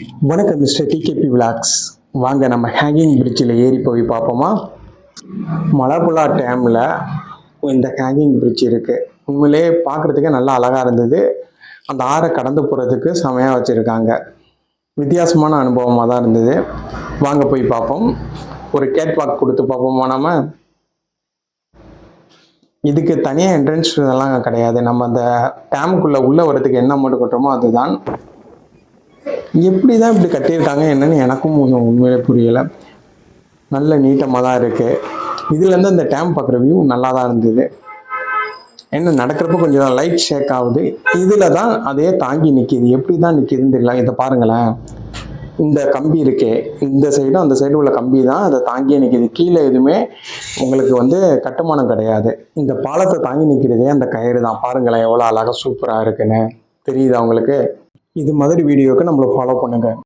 வணக்கம் mister DKP vlogs. வாங்க நம்ம ஹேங்கிங் பிரிட்ஜில் ஏறி போய் பார்ப்போமா. மலப்புழா டேமில் இந்த ஹேங்கிங் பிரிட்ஜ் இருக்குது. உண்மையிலே பார்க்குறதுக்கே நல்லா அழகாக இருந்தது. அந்த ஆறை கடந்து போகிறதுக்கு செமையாக வச்சுருக்காங்க. வித்தியாசமான அனுபவமாக தான் இருந்தது. வாங்க போய் பார்ப்போம். ஒரு கேட் வாக் கொடுத்து பார்ப்போமா. நம்ம இதுக்கு தனியாக என்ட்ரன்ஸ் இதெல்லாம் கிடையாது. நம்ம அந்த டேமுக்குள்ளே உள்ளே வரதுக்கு என்ன அமௌண்ட் கட்டுறோமோ அதுதான். எப்படி தான் இப்படி கட்டியிருக்காங்க என்னன்னு எனக்கும் உண்மையிலே புரியலை. நல்ல நீட்டமாக தான் இருக்குது. இதுலேருந்து அந்த டேம் பார்க்குற வியூ நல்லா தான் இருந்தது. என்ன நடக்கிறப்ப கொஞ்சம் லைட் ஷேக் ஆகுது. இதில் தான் அதே தாங்கி நிற்கிது. எப்படி தான் நிற்கிதுன்னு தெரியல. இதை பாருங்களேன், இந்த கம்பி இருக்கே, இந்த சைடும் அந்த சைடு உள்ள கம்பி தான் அதை தாங்கியே நிற்கிது. கீழே எதுவுமே உங்களுக்கு கட்டுமானம் கிடையாது. இந்த பாலத்தை தாங்கி நிற்கிறதே அந்த கயிறு தான். பாருங்களேன் எவ்வளோ அழகாக சூப்பராக இருக்குன்னு. தெரியுதா உங்களுக்கு? இது மாதிரி வீடியோவுக்கு நம்மளை ஃபாலோ பண்ணுங்கள்.